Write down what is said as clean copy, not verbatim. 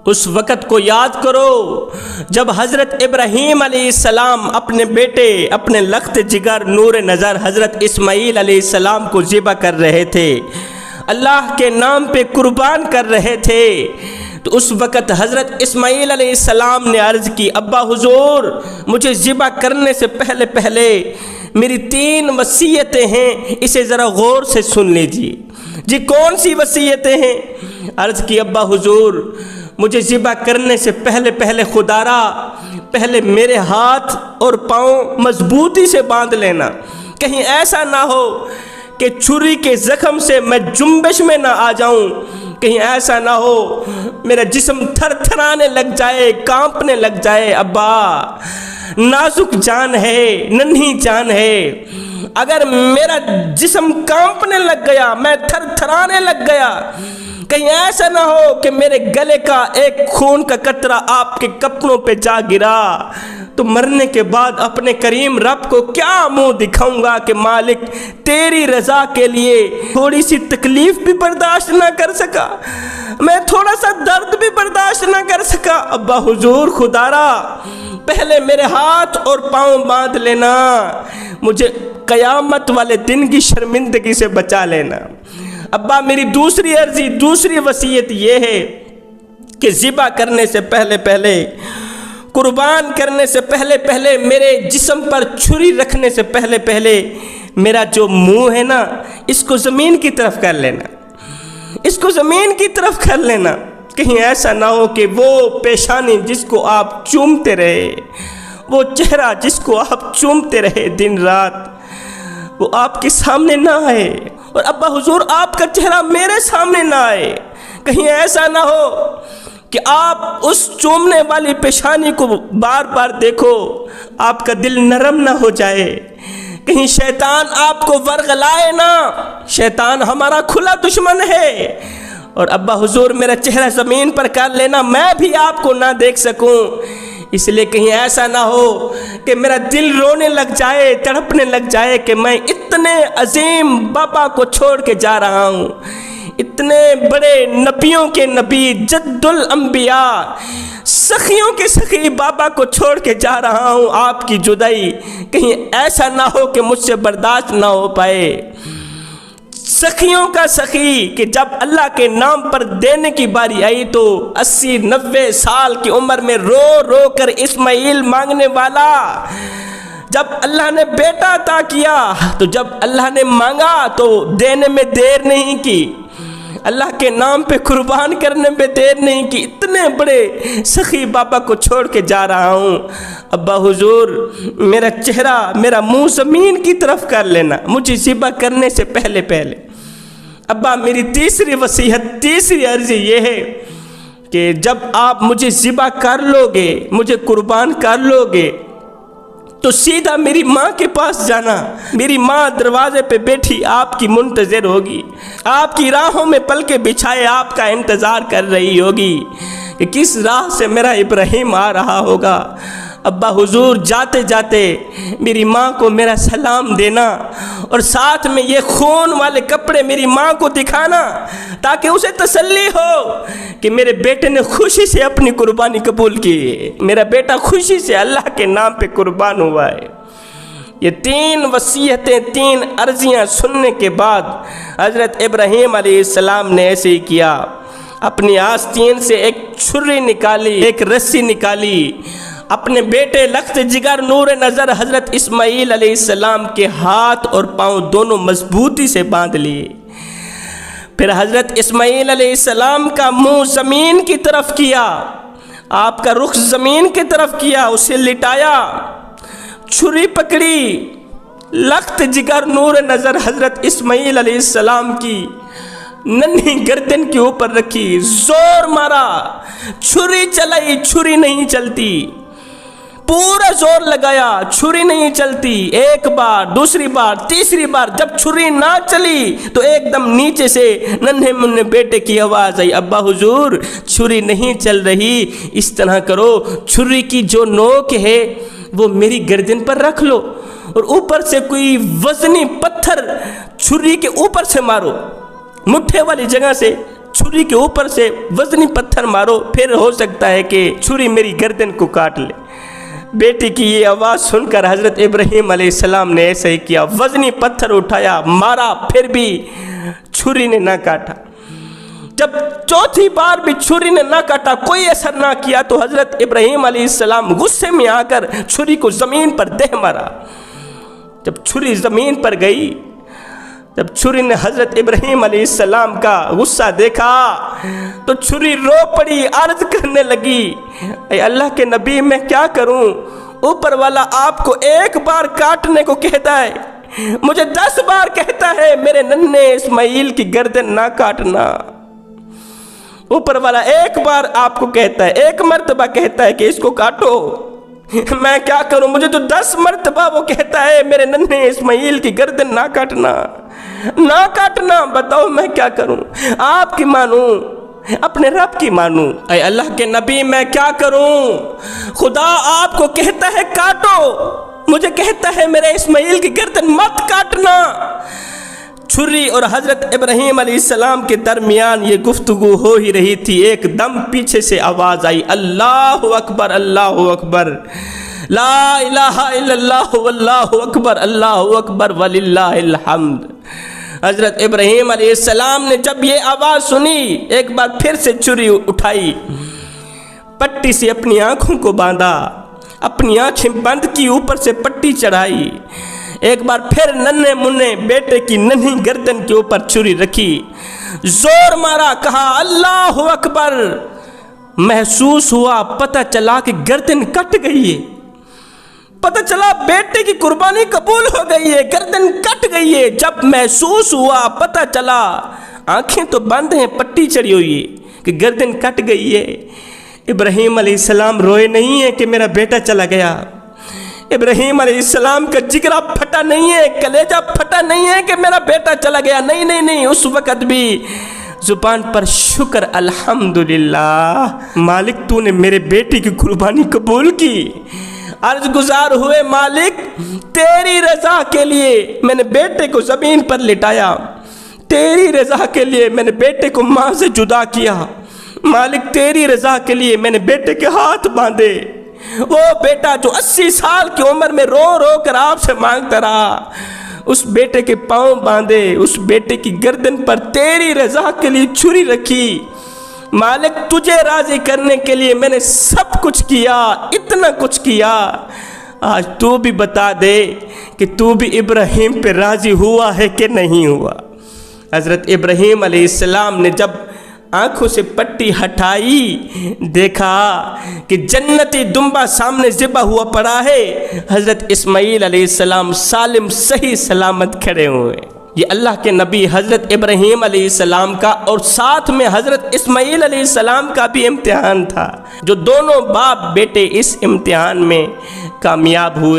اس وقت کو یاد کرو جب حضرت ابراہیم علیہ السلام اپنے بیٹے، اپنے لخت جگر نور نظر حضرت اسماعیل علیہ السلام کو ذبح کر رہے تھے، اللہ کے نام پہ قربان کر رہے تھے۔ تو اس وقت حضرت اسماعیل علیہ السلام نے عرض کی، ابا حضور مجھے ذبح کرنے سے پہلے میری 3 وصیتیں ہیں، اسے ذرا غور سے سن لیجیے۔ جی کون سی وصیتیں ہیں؟ عرض کی، ابا حضور مجھے ذبح کرنے سے پہلے خدا را پہلے میرے ہاتھ اور پاؤں مضبوطی سے باندھ لینا، کہیں ایسا نہ ہو کہ چھری کے زخم سے میں جنبش میں نہ آ جاؤں، کہیں ایسا نہ ہو میرا جسم تھر تھرانے لگ جائے، کانپنے لگ جائے۔ ابا نازک جان ہے، ننھی جان ہے، اگر میرا جسم کانپنے لگ گیا، میں تھر تھرانے لگ گیا، کہیں ایسا نہ ہو کہ میرے گلے کا ایک خون کا قطرہ آپ کے کپڑوں پہ جا گرا، تو مرنے کے بعد اپنے کریم رب کو کیا منہ دکھاؤں گا کہ مالک تیری رضا کے لیے تھوڑی سی تکلیف بھی برداشت نہ کر سکا، میں تھوڑا سا درد بھی برداشت نہ کر سکا۔ ابا حضور خدا را پہلے میرے ہاتھ اور پاؤں باندھ لینا، مجھے قیامت والے دن کی شرمندگی سے بچا لینا۔ ابا میری دوسری عرضی، دوسری وصیت یہ ہے کہ ذبح کرنے سے پہلے قربان کرنے سے پہلے میرے جسم پر چھری رکھنے سے پہلے میرا جو منہ ہے نا، اس کو زمین کی طرف کر لینا، اس کو زمین کی طرف کر لینا، کہیں ایسا نہ ہو کہ وہ پیشانی جس کو آپ چومتے رہے، وہ چہرہ جس کو آپ چومتے رہے دن رات، وہ آپ کے سامنے نہ آئے، اور ابا حضور آپ کا چہرہ میرے سامنے نہ آئے، کہیں ایسا نہ ہو کہ آپ اس چومنے والی پیشانی کو بار بار دیکھو، آپ کا دل نرم نہ ہو جائے، کہیں شیطان آپ کو ورغلائے نہ، شیطان ہمارا کھلا دشمن ہے۔ اور ابا حضور میرا چہرہ زمین پر کر لینا، میں بھی آپ کو نہ دیکھ سکوں، اس لیے کہیں ایسا نہ ہو کہ میرا دل رونے لگ جائے، تڑپنے لگ جائے کہ میں اتنے عظیم بابا کو چھوڑ کے جا رہا ہوں، اتنے بڑے نبیوں کے نبی، جد الانبیاء، سخیوں کے سخی بابا کو چھوڑ کے جا رہا ہوں، آپ کی جدائی کہیں ایسا نہ ہو کہ مجھ سے برداشت نہ ہو پائے۔ سخیوں کا سخی کہ جب اللہ کے نام پر دینے کی باری آئی تو 80-90 سال کی عمر میں رو کر اسماعیل مانگنے والا، جب اللہ نے بیٹا عطا کیا تو جب اللہ نے مانگا تو دینے میں دیر نہیں کی، اللہ کے نام پہ قربان کرنے میں دیر نہیں کی، اتنے بڑے سخی بابا کو چھوڑ کے جا رہا ہوں۔ ابا حضور میرا چہرہ، میرا منہ زمین کی طرف کر لینا، مجھے ذبح کرنے سے پہلے۔ ابا میری تیسری وصیت، تیسری عرضی یہ ہے کہ جب آپ مجھے ذبح کر لو گے، مجھے قربان کر لو گے، تو سیدھا میری ماں کے پاس جانا، میری ماں دروازے پہ بیٹھی آپ کی منتظر ہوگی، آپ کی راہوں میں پلکیں بچھائے آپ کا انتظار کر رہی ہوگی کہ کس راہ سے میرا ابراہیم آ رہا ہوگا۔ ابا حضور جاتے جاتے میری ماں کو میرا سلام دینا، اور ساتھ میں یہ خون والے کپڑے میری ماں کو دکھانا تاکہ اسے تسلی ہو کہ میرے بیٹے نے خوشی سے اپنی قربانی قبول کی، میرا بیٹا خوشی سے اللہ کے نام پہ قربان ہوا ہے۔ یہ 3 وصیتیں، 3 عرضیاں سننے کے بعد حضرت ابراہیم علیہ السلام نے ایسے ہی کیا، اپنی آستین سے ایک چھری نکالی، ایک رسی نکالی، اپنے بیٹے لخت جگر نور نظر حضرت اسماعیل علیہ السلام کے ہاتھ اور پاؤں دونوں مضبوطی سے باندھ لیے، پھر حضرت اسماعیل علیہ السلام کا منہ زمین کی طرف کیا، آپ کا رخ زمین کی طرف کیا، اسے لٹایا، چھری پکڑی، لخت جگر نور نظر حضرت اسماعیل علیہ السلام کی ننھی گردن کے اوپر رکھی، زور مارا، چھری چلائی، چھری نہیں چلتی، پورا زور لگایا، چھری نہیں چلتی، ایک بار، دوسری بار، تیسری بار، جب چھری نہ چلی تو ایک دم نیچے سے ننھے منھے بیٹے کی آواز آئی، ابا حضور چھری نہیں چل رہی، اس طرح کرو، چھری کی جو نوک ہے وہ میری گردن پر رکھ لو، اور اوپر سے کوئی وزنی پتھر چھری کے اوپر سے مارو، مٹھے والی جگہ سے چھری کے اوپر سے وزنی پتھر مارو، پھر ہو سکتا ہے کہ چھری میری گردن کو کاٹ لے۔ بیٹی کی یہ آواز سن کر حضرت ابراہیم علیہ السلام نے ایسا ہی کیا، وزنی پتھر اٹھایا، مارا، پھر بھی چھری نے نہ کاٹا۔ جب چوتھی بار بھی چھری نے نہ کاٹا، کوئی اثر نہ کیا، تو حضرت ابراہیم علیہ السلام غصے میں آ کر چھری کو زمین پر دے مارا۔ جب چھری زمین پر گئی، جب چھری نے حضرت ابراہیم علیہ السلام کا غصہ دیکھا تو چھری رو پڑی، عرض کرنے لگی، اے اللہ کے نبی میں کیا کروں؟ اوپر والا آپ کو ایک بار کاٹنے کو کہتا ہے، مجھے 10 بار کہتا ہے میرے ننھے اسماعیل کی گردن نہ کاٹنا۔ اوپر والا ایک بار آپ کو کہتا ہے، ایک مرتبہ کہتا ہے کہ اس کو کاٹو، میں کیا کروں؟ مجھے تو 10 مرتبہ وہ کہتا ہے میرے ننھے اسماعیل کی گردن نہ کاٹنا، نہ کاٹنا، بتاؤ میں کیا کروں؟ آپ کی مانوں، اپنے رب کی مانوں؟ اے اللہ کے نبی میں کیا کروں؟ خدا آپ کو کہتا ہے کاٹو، مجھے کہتا ہے میرے اسماعیل کی گردن مت کاٹنا۔ چھری اور حضرت ابراہیم علیہ السلام کے درمیان یہ گفتگو ہو ہی رہی تھی، ایک دم پیچھے سے آواز آئی، اللہ اکبر، اللہ اکبر، لا الہ الا اللہ واللہ اکبر، اللہ اکبر وللہ الحمد۔ حضرت ابراہیم علیہ السلام نے جب یہ آواز سنی، ایک بار پھر سے چھری اٹھائی، پٹی سے اپنی آنکھوں کو باندھا، اپنی آنکھیں بند کی، اوپر سے پٹی چڑھائی، ایک بار پھر ننھے منھے بیٹے کی ننھی گردن کے اوپر چھری رکھی، زور مارا، کہا اللہ اکبر۔ محسوس ہوا، پتہ چلا کہ گردن کٹ گئی ہے، پتہ چلا بیٹے کی قربانی قبول ہو گئی ہے، گردن کٹ گئی ہے۔ جب محسوس ہوا، پتہ چلا، آنکھیں تو بند ہیں، پٹی چڑھی ہوئی ہے کہ گردن کٹ گئی ہے، ابراہیم علیہ السلام روئے نہیں ہیں کہ میرا بیٹا چلا گیا، ابراہیم علیہ السلام کا جگرہ پھٹا نہیں ہے، کلیجہ پھٹا نہیں ہے کہ میرا بیٹا چلا گیا، نہیں نہیں نہیں، اس وقت بھی زبان پر شکر، الحمدللہ، مالک تو نے میرے بیٹی کی قربانی قبول کی۔ عرض گزار ہوئے، مالک تیری رضا کے لیے میں نے بیٹے کو زمین پر لٹایا، تیری رضا کے لیے میں نے بیٹے کو ماں سے جدا کیا، مالک تیری رضا کے لیے میں نے بیٹے کے ہاتھ باندھے، وہ بیٹا جو 80 سال کی عمر میں رو رو کر آپ سے مانگتا رہا، اس بیٹے کے پاؤں باندھے، اس بیٹے کی گردن پر تیری رضا کے لیے چھری رکھی، مالک تجھے راضی کرنے کے لیے میں نے سب کچھ کیا، اتنا کچھ کیا، آج تو بھی بتا دے کہ تو بھی ابراہیم پہ راضی ہوا ہے کہ نہیں ہوا۔ حضرت ابراہیم علیہ السلام نے جب آنکھوں سے پٹی ہٹائی، دیکھا کہ جنتی دمبا سامنے ذبح ہوا پڑا ہے، حضرت اسماعیل علیہ السلام سالم صحیح سلامت کھڑے ہوئے۔ یہ اللہ کے نبی حضرت ابراہیم علیہ السلام کا اور ساتھ میں حضرت اسماعیل علیہ السلام کا بھی امتحان تھا، جو دونوں باپ بیٹے اس امتحان میں کامیاب ہوئے۔